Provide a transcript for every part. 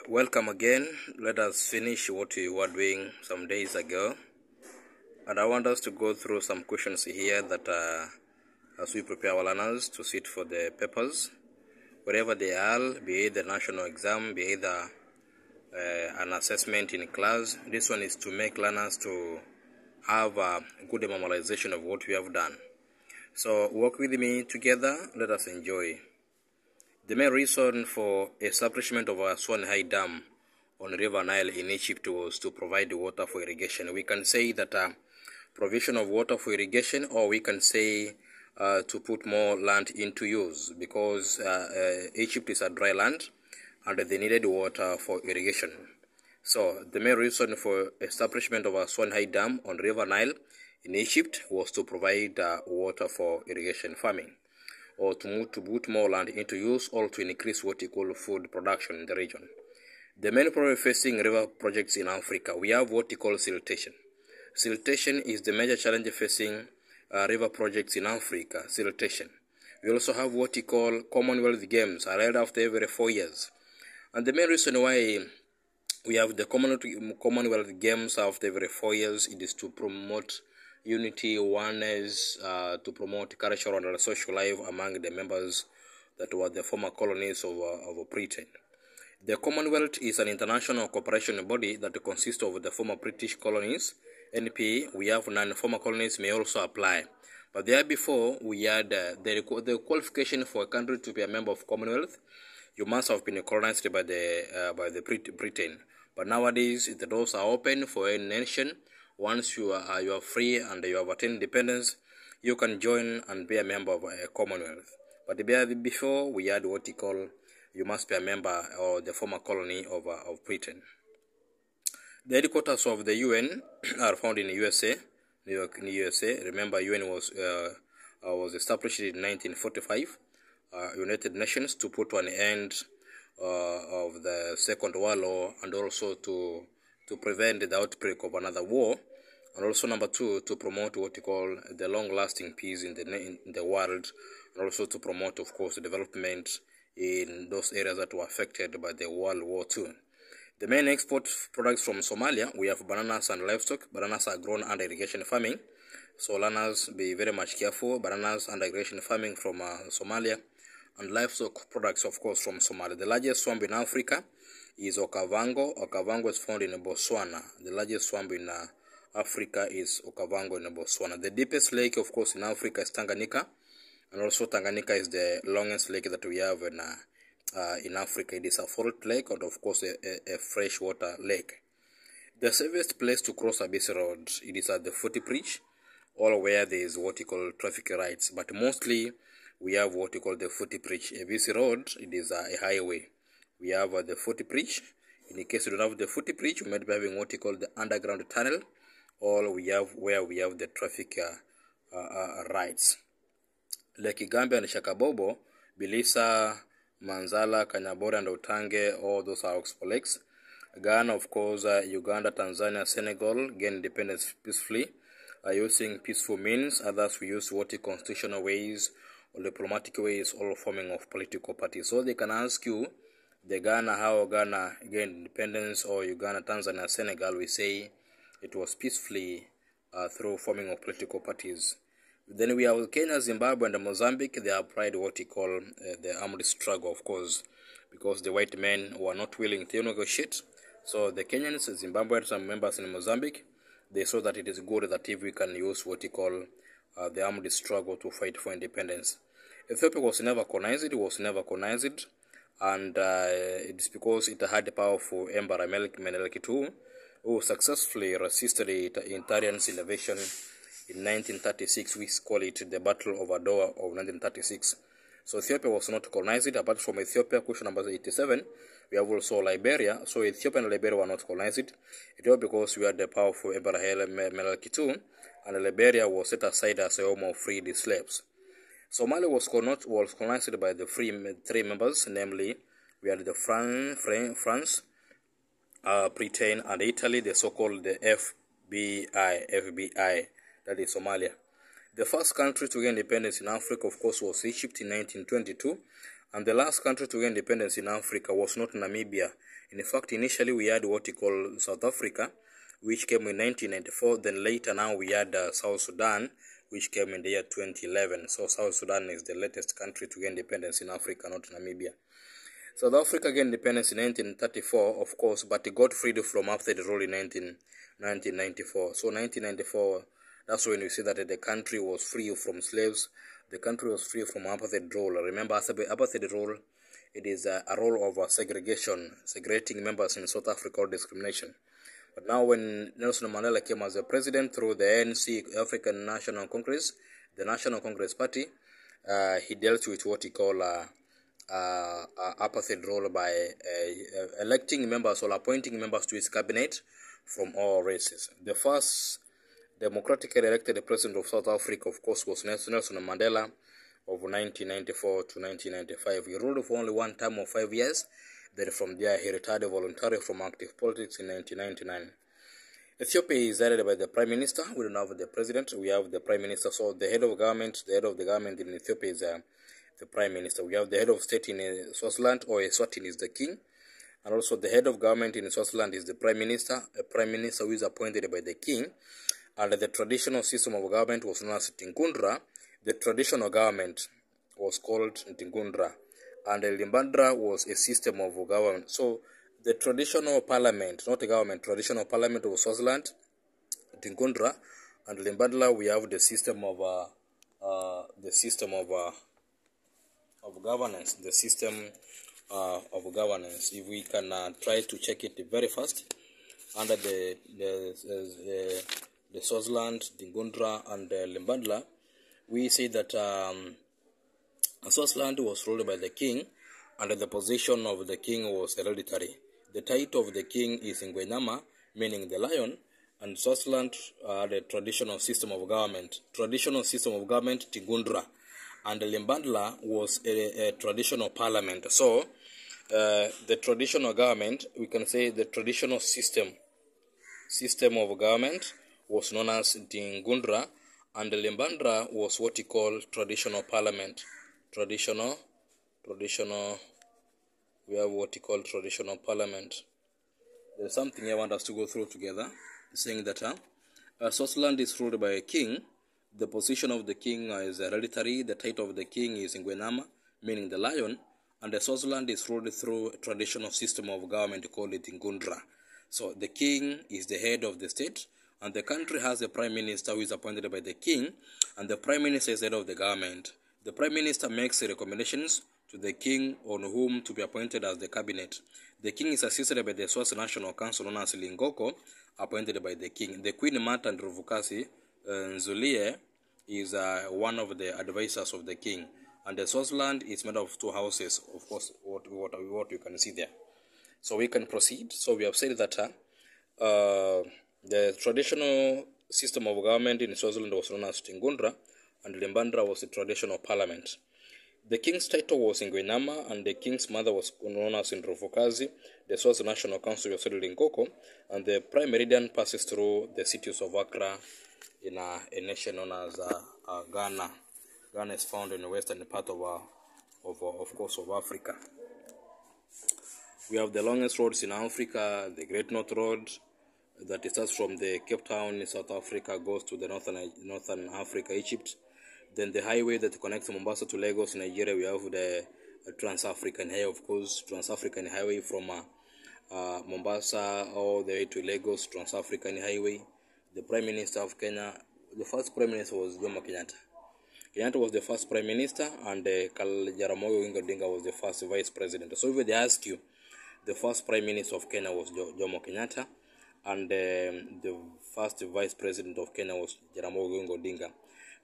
Welcome again. Let us finish what we were doing some days ago. And I want us to go through some questions here that as we prepare our learners to sit for the papers, wherever they are, be it the national exam, be it an assessment in class. This one is to make learners to have a good memorization of what we have done. So work with me together. Let us enjoy. The main reason for establishment of a Swan High Dam on River Nile in Egypt was to provide water for irrigation. We can say that provision of water for irrigation, or we can say to put more land into use, because Egypt is a dry land and they needed water for irrigation. So the main reason for establishment of a Swan High Dam on River Nile in Egypt was to provide water for irrigation farming, or to put more land into use, or to increase what you call food production in the region. The main problem facing river projects in Africa, we have what you call siltation. Siltation is the major challenge facing river projects in Africa, siltation. We also have what you call Commonwealth Games, are held after every 4 years. And the main reason why we have the Commonwealth Games after every 4 years, it is to promote unity, oneness, to promote cultural and social life among the members that were the former colonies of Britain. The Commonwealth is an international cooperation body that consists of the former British colonies. NP, we have 9 former colonies may also apply. But there before, we had the qualification for a country to be a member of Commonwealth. You must have been colonized by the Britain. But nowadays, the doors are open for any nation. Once you are free and you have attained independence, you can join and be a member of a Commonwealth. But before, we had what you call, you must be a member or the former colony of Britain. The headquarters of the UN are found in USA, New York, in USA. Remember, UN was established in 1945, United Nations, to put an end of the Second World War, and also to prevent the outbreak of another war, and also number 2, to promote what you call the long-lasting peace in the world, and also to promote, of course, development in those areas that were affected by the World War II. The main export products from Somalia, we have bananas and livestock. Bananas are grown under irrigation farming, so learners be very much careful. Bananas under irrigation farming from Somalia, and livestock products, of course, from Somalia. The largest swamp in Africa is Okavango. Okavango is found in Botswana. The largest swamp in Africa is Okavango in Botswana. The deepest lake, of course, in Africa is Tanganyika, and also Tanganyika is the longest lake that we have in Africa. It is a salt lake, and of course a freshwater lake. The safest place to cross a busy road, it is at the footbridge, or where there is what you call traffic lights. But mostly we have what you call the footbridge. A busy road, it is a highway. We have the footbridge. In case you don't have the footbridge, you might be having what you call the underground tunnel, or we have where we have the traffic lights. Lake Gambia and Shakabobo, Bilisa, Manzala, Kanyabora, and Otange, all those are oxbow lakes. Ghana, of course, Uganda, Tanzania, Senegal gain independence peacefully using peaceful means. Others we use what constitutional ways or diplomatic ways, all forming of political parties. So they can ask you, the Ghana, how Ghana gained independence, or Uganda, Tanzania, Senegal, we say it was peacefully through forming of political parties. Then we have Kenya, Zimbabwe, and Mozambique. They applied what we call the armed struggle, of course, because the white men were not willing to negotiate. So the Kenyans, Zimbabweans, and members in Mozambique, they saw that it is good that if we can use what we call the armed struggle to fight for independence. Ethiopia was never colonized, and it's because it had a powerful Emperor Menelik II, who successfully resisted the Italians' invasion in 1936. We call it the Battle of Adwa of 1936. So Ethiopia was not colonized. Apart from Ethiopia, question number 87, we have also Liberia. So Ethiopia and Liberia were not colonized. It was because we had the powerful Emperor Menelik II, and Liberia was set aside as a home of freed slaves. Somalia was colonized by the three members, namely, we had the France, Britain, and Italy, the so-called the FBI, that is Somalia. The first country to gain independence in Africa, of course, was Egypt in 1922, And the last country to gain independence in Africa was not Namibia. In fact, initially we had what we call South Africa, which came in 1994. Then later now we had South Sudan, which came in the year 2011. So South Sudan is the latest country to gain independence in Africa, not Namibia. South Africa gained independence in 1934, of course, but it got freed from apartheid rule in 1994. So 1994, that's when we see that the country was free from slaves. The country was free from apartheid rule. Remember, apartheid rule, it is a role of segregating members in South Africa or discrimination. But now when Nelson Mandela came as a president through the ANC, African National Congress, the National Congress Party, he dealt with what he called apartheid rule by electing members or appointing members to his cabinet from all races. The first democratically elected president of South Africa, of course, was Nelson Mandela of 1994 to 1995. He ruled for only one term of 5 years. Then from there, he retired voluntarily from active politics in 1999. Ethiopia is headed by the prime minister. We don't have the president. We have the prime minister. So the head of the government in Ethiopia is the prime minister. We have the head of state in Swaziland, or Eswatini is the king. And also the head of government in Swaziland is the prime minister, a prime minister who is appointed by the king. And the traditional system of government was known as Tingundra. The traditional government was called Tingundra. And the Limbandra was a system of government. So the traditional parliament, not a government, traditional parliament of Swaziland, Tingundra, and Limbandra, we have the system of governance. The system of governance. If we can try to check it very fast, under the Swaziland, Tingundra, and Limbandra, we see that Swaziland was ruled by the king, and the position of the king was hereditary. The title of the king is Ngwenyama, meaning the lion, and Swaziland had a traditional system of government. Tingundra, and Limbandla was a traditional parliament. So the traditional government, we can say the traditional system of government was known as Tingundra, and Limbandra was what we call traditional parliament. We have what we call traditional parliament. There's something I want us to go through together, saying that Swaziland is ruled by a king. The position of the king is hereditary. The title of the king is Ngwenyama, meaning the lion. And the Swaziland is ruled through a traditional system of government called Tingundra. So the king is the head of the state, and the country has a prime minister who is appointed by the king, and the prime minister is head of the government. The prime minister makes recommendations to the king on whom to be appointed as the cabinet. The king is assisted by the Swazi National Council, known as Lingoko, appointed by the king. The Queen Martha Ndrovukasi Nzulie is one of the advisors of the king. And the Swaziland is made of two houses, of course, what you can see there. So we can proceed. So we have said that the traditional system of government in Swaziland was known as Tingundra, and Limbandra was the traditional parliament. The king's title was Ngwenyama, and the king's mother was known as Ndrovukasi. The Swazi National Council was settled in Ngoko, and the prime meridian passes through the cities of Accra in a nation known as Ghana. Ghana is found in the western part of course, of Africa. We have the longest roads in Africa, the Great North Road, that starts from the Cape Town in South Africa, goes to the northern Africa, Egypt. Then the highway that connects Mombasa to Lagos, Nigeria, we have the Trans-African Highway, of course, Trans-African Highway from Mombasa all the way to Lagos, Trans-African Highway. The Prime Minister of Kenya, the first Prime Minister was Jomo Kenyatta. Kenyatta was the first Prime Minister, and Jaramogi Oginga Odinga was the first Vice President. So if they ask you, the first Prime Minister of Kenya was Jomo Kenyatta, and the first Vice President of Kenya was Jaramogi Oginga Odinga.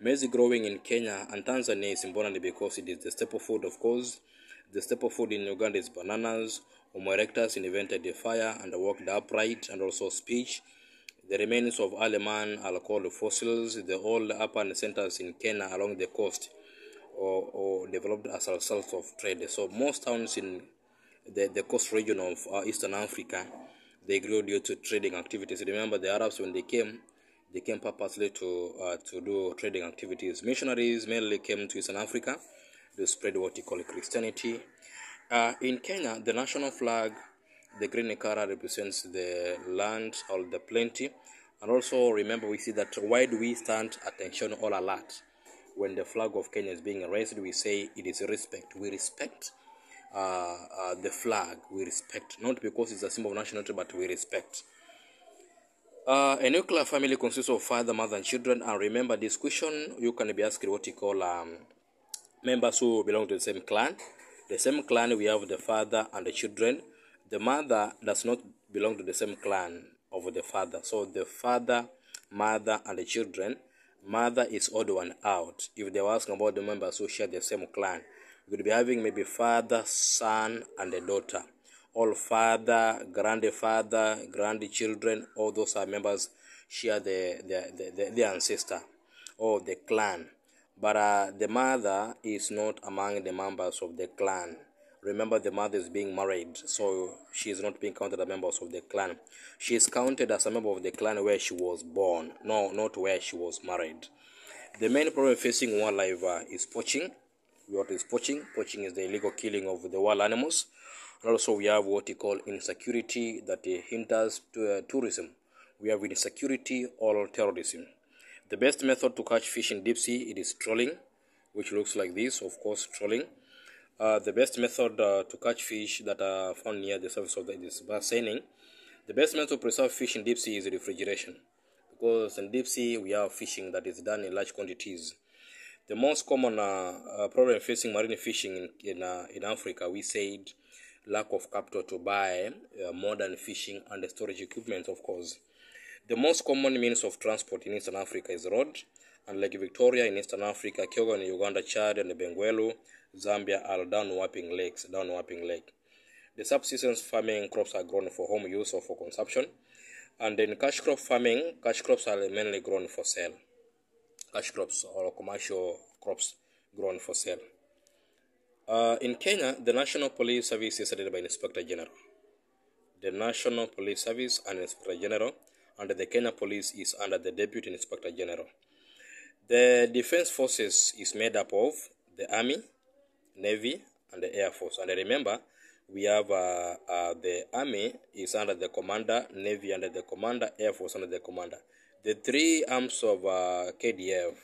Maize growing in Kenya and Tanzania is important because it is the staple food, of course. The staple food in Uganda is bananas. Homo erectus invented the fire and walked upright, and also speech. The remains of early man are called fossils. The old urban centers in Kenya along the coast or developed as a result of trade. So most towns in the coast region of Eastern Africa, they grew due to trading activities. Remember, the Arabs, when they came purposely to do trading activities. Missionaries mainly came to Eastern Africa to spread what you call Christianity. In Kenya, the national flag, the green color, represents the land or the plenty. And also remember, we see that why do we stand attention all alert? When the flag of Kenya is being raised, we say it is respect. We respect the flag. We respect, not because it's a symbol of nationality, but we respect. A nuclear family consists of father, mother, and children. And remember this question, you can be asked what you call members who belong to the same clan. The same clan, we have the father and the children. The mother does not belong to the same clan of the father. So the father, mother, and the children, mother is odd one out. If they were asking about the members who share the same clan, we could be having maybe father, son, and a daughter. All father, grandfather, grandchildren, all those are members share the ancestor or the clan. But the mother is not among the members of the clan. Remember, the mother is being married, so she is not being counted as members of the clan. She is counted as a member of the clan where she was born, no, not where she was married. The main problem facing wildlife is poaching. What is poaching? Poaching is the illegal killing of the wild animals. And also we have what we call insecurity that hinders tourism. We have insecurity or terrorism. The best method to catch fish in deep sea, it is trawling, which looks like this, of course, trawling. The best method to catch fish that are found near the surface of this bassin, the best method to preserve fish in deep sea is refrigeration. Because in deep sea, we have fishing that is done in large quantities. The most common problem facing marine fishing in Africa, we said, lack of capital to buy modern fishing and storage equipment, of course. The most common means of transport in Eastern Africa is road, and Lake Victoria in Eastern Africa, Kyogo in Uganda, Chad, and Benguelu, Zambia are downwaping lakes. The subsistence farming crops are grown for home use or for consumption, and in cash crop farming, cash crops are mainly grown for sale. Cash crops or commercial crops grown for sale. In Kenya, the National Police Service is headed by Inspector General. The National Police Service and Inspector General, and the Kenya Police is under the Deputy Inspector General. The Defense Forces is made up of the Army, Navy, and the Air Force. And remember, we have the Army is under the Commander, Navy under the Commander, Air Force under the Commander. The three arms of KDF,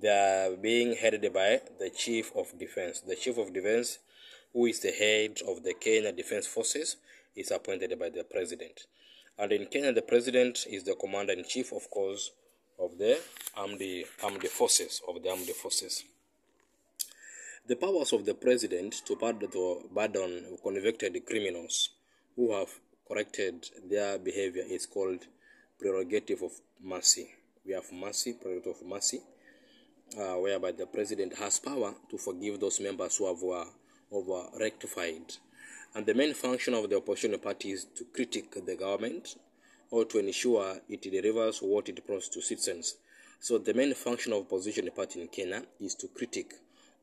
they are being headed by the Chief of Defense. The Chief of Defense, who is the head of the Kenya Defense Forces, is appointed by the President. And in Kenya, the President is the Commander-in-Chief, of course, of the armed forces. The powers of the President to pardon convicted criminals who have corrected their behavior is called prerogative of mercy. We have mercy, prerogative of mercy, whereby the President has power to forgive those members who have rectified. And the main function of the opposition party is to critique the government or to ensure it delivers what it promised to citizens. So the main function of opposition party in Kenya is to critique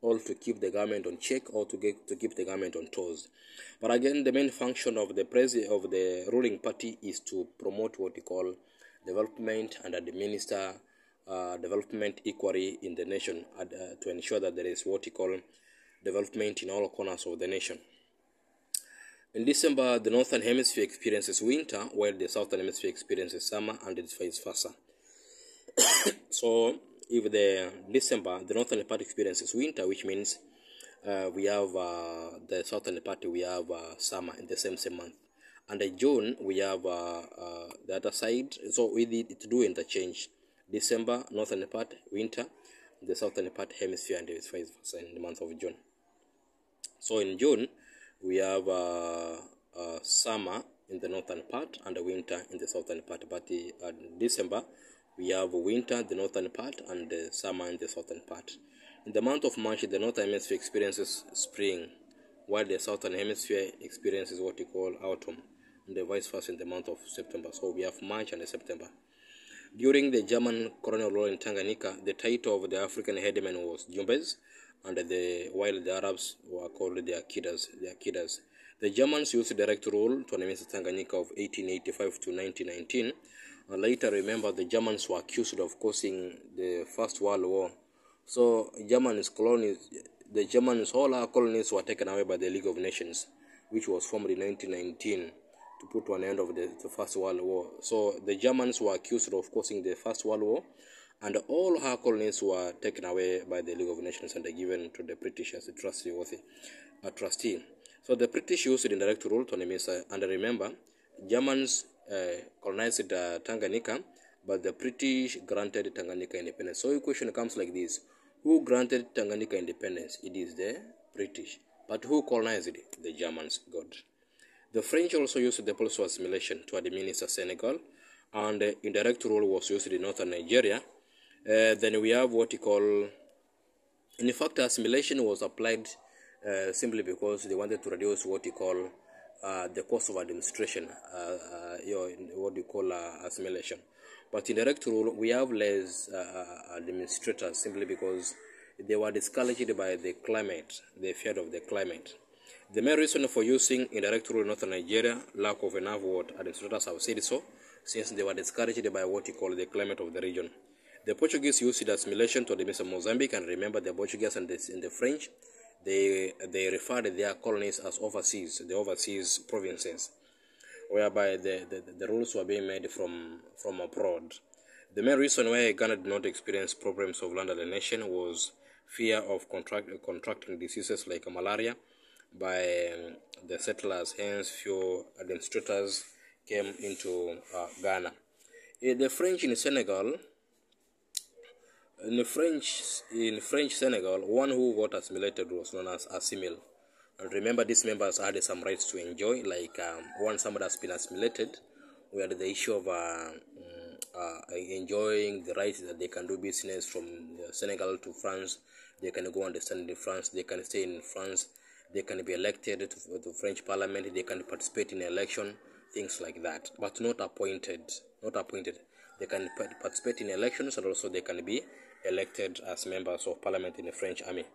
or to keep the government on check or to keep the government on toes. But again, the main function of the ruling party is to promote what we call development and administer development equally in the nation, to ensure that there is what we call development in all corners of the nation. In December, the Northern Hemisphere experiences winter, while the Southern Hemisphere experiences summer, and it's vice versa. So, if the December, the Northern part experiences winter, which means we have the Southern part, we have summer in the same month. And in June, we have the other side. So, we need to do interchange. December, Northern part, winter, the Southern part, hemisphere, and it's vice versa in the month of June. So, in June, we have summer in the northern part and the winter in the southern part. But in December, we have winter in the northern part and the summer in the southern part. In the month of March, the northern hemisphere experiences spring, while the southern hemisphere experiences what we call autumn, and the vice versa in the month of September. So we have March and September. During the German colonial rule in Tanganyika, the title of the African headman was Jumbez, and while the Arabs were called the Akidas. The Germans used direct rule to administer Tanganyika of 1885 to 1919. And later, remember, the Germans were accused of causing the First World War. So, Germans the Germans, all our colonies were taken away by the League of Nations, which was formed in 1919 to put an end of the First World War. So the Germans were accused of causing the First World War, and all our colonies were taken away by the League of Nations and given to the British as a trustee. So the British used indirect rule to Nemesa, and remember, Germans colonized Tanganyika, but the British granted Tanganyika independence. So the question comes like this: who granted Tanganyika independence? It is the British. But who colonized it? The Germans. Good. The French also used the policy of assimilation to administer Senegal, and indirect rule was used in northern Nigeria. Then we have what you call, in fact, assimilation was applied simply because they wanted to reduce what you call the cost of administration, what you call assimilation. But in direct rule, we have less administrators simply because they were discouraged by the climate, the fear of the climate. The main reason for using indirect rule in northern Nigeria, lack of enough what administrators have said so, since they were discouraged by what you call the climate of the region. The Portuguese used assimilation to administer Mozambique, and remember the Portuguese and the French, they referred their colonies as overseas, the overseas provinces, whereby the rules were being made from abroad. The main reason why Ghana did not experience problems of land alienation was fear of contracting diseases like malaria by the settlers. Hence, few administrators came into Ghana. The French in Senegal, in French Senegal, one who got assimilated was known as assimil. And remember, these members had some rights to enjoy, like once somebody has been assimilated, we had the issue of enjoying the rights that they can do business from Senegal to France. They can go and stand in France, they can stay in France, they can be elected to the French parliament, they can participate in election, things like that, but not appointed. They can participate in elections, and also they can be elected as members of parliament in the French army.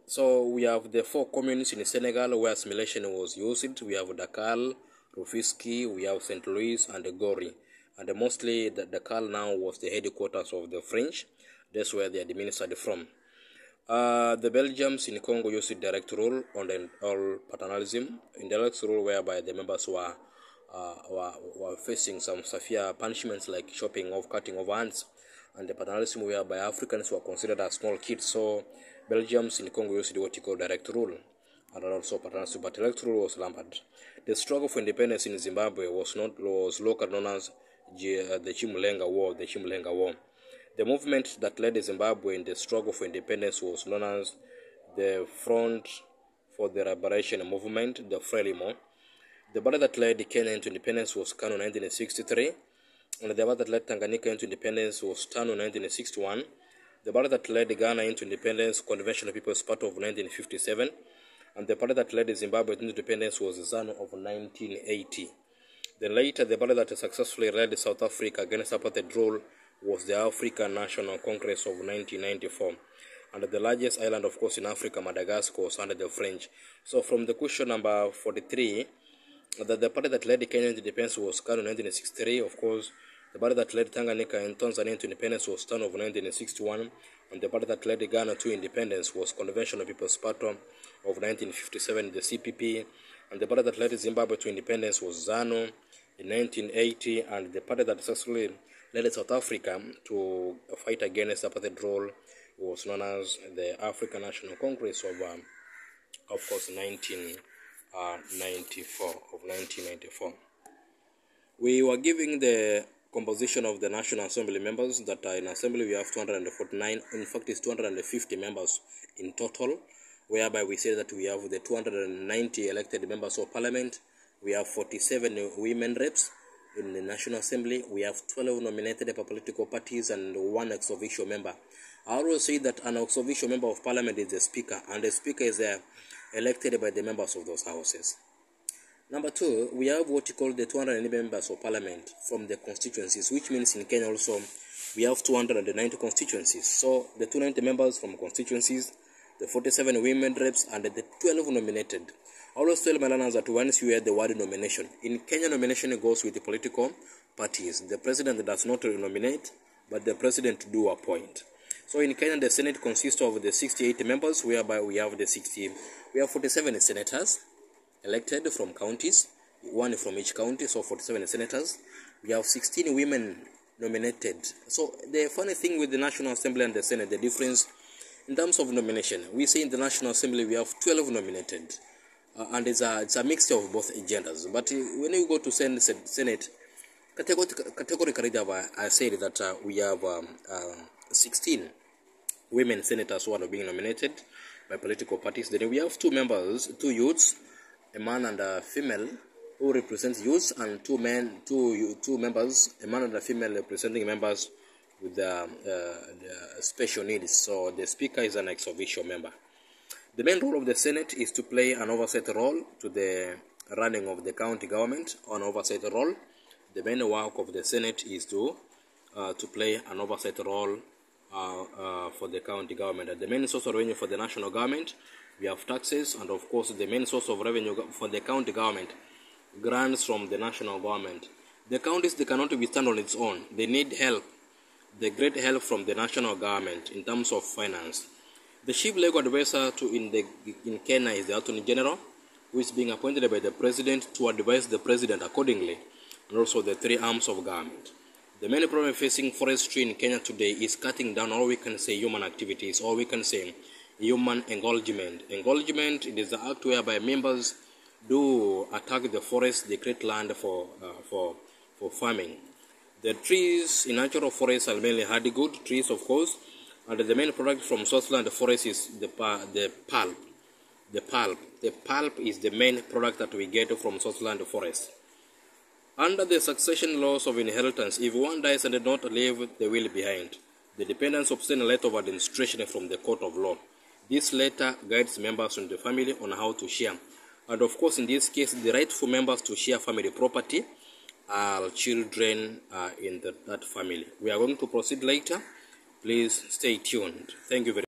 So we have the four communes in Senegal where assimilation was used. We have Dakar, Rufisque, we have St. Louis, and Gori. And mostly Dakar now was the headquarters of the French. That's where they administered from. The Belgians in Congo used direct rule on all paternalism. Indirect rule whereby the members were facing some severe punishments like chopping off, cutting off hands, and the paternalism whereby Africans were considered as small kids. So Belgians in Congo used what you call direct rule, and also paternalism, but direct rule was rampant. The struggle for independence in Zimbabwe was locally known as the Chimulenga War. The movement that led Zimbabwe in the struggle for independence was known as the Front for the Liberation Movement, the Frelimo. The battle that led Kenya into independence was Kanu 1963, and the battle that led Tanganyika into independence was Tanu 1961. The battle that led Ghana into independence, Convention of People's Party of 1957, and the battle that led Zimbabwe into independence was ZANU of 1980. Then later, the battle that successfully led South Africa against apartheid rule was the African National Congress of 1994. And the largest island, of course, in Africa, Madagascar, was under the French. So from the question number 43, the party that led Kenya into independence was KANU 1963, of course. The party that led Tanganyika and Tanzania into independence was TANU of 1961. And the party that led Ghana to independence was Convention of People's Party of 1957, the CPP. And the party that led Zimbabwe to independence was ZANU in 1980. And the party that successfully led South Africa to fight against apartheid rule was known as the African National Congress of course, 1994. We were giving the composition of the National Assembly members that are in Assembly. We have 249. In fact, it's 250 members in total, whereby we say that we have the 290 elected members of Parliament. We have 47 women reps in the National Assembly. We have 12 nominated by political parties and 1 ex officio member. I always say that an ex officio member of Parliament is the Speaker, and the Speaker is elected by the members of those houses. Number 2, we have what you call the 290 members of Parliament from the constituencies, which means in Kenya also we have 290 constituencies. So the 290 members from constituencies, the 47 women reps, and the 12 nominated. I always tell my learners that once you hear the word nomination, in Kenya nomination goes with the political parties. The president does not nominate, but the president do appoint. So in Kenya, the Senate consists of the 68 members, whereby we have 47 senators elected from counties, one from each county, so 47 senators. We have 16 women nominated. So the funny thing with the National Assembly and the Senate, the difference in terms of nomination, we say in the National Assembly we have 12 nominated, and it's a mixture of both genders. But when you go to Senate, categorically I said that we have 16 women senators who are being nominated by political parties. Then we have two youths, a man and a female, who represent youths, and two members, a man and a female, representing members with the special needs. So the speaker is an ex officio member. The main role of the Senate is to play an oversight role to the running of the county government. On oversight role, the main work of the Senate is to play an oversight role for the county government. And the main source of revenue for the national government, we have taxes, and of course the main source of revenue for the county government, grants from the national government. The counties, they cannot stand on its own. They need help, the great help from the national government in terms of finance. The chief legal advisor in Kenya is the Attorney General, who is being appointed by the President to advise the President accordingly, and also the three arms of government. The main problem facing forestry in Kenya today is cutting down, or we can say human activities, or we can say human engagement. Engagement, it is the act whereby members do attack the forest, they create land for farming. The trees in natural forests are mainly hardy-good trees, of course, and the main product from Swaziland forest is the pulp. The pulp is the main product that we get from Swaziland forest. Under the succession laws of inheritance, if one dies and does not leave the will behind, the dependents obtain a letter of administration from the court of law. This letter guides members in the family on how to share. And of course, in this case, the rightful members to share family property are children in that family. We are going to proceed later. Please stay tuned. Thank you very much.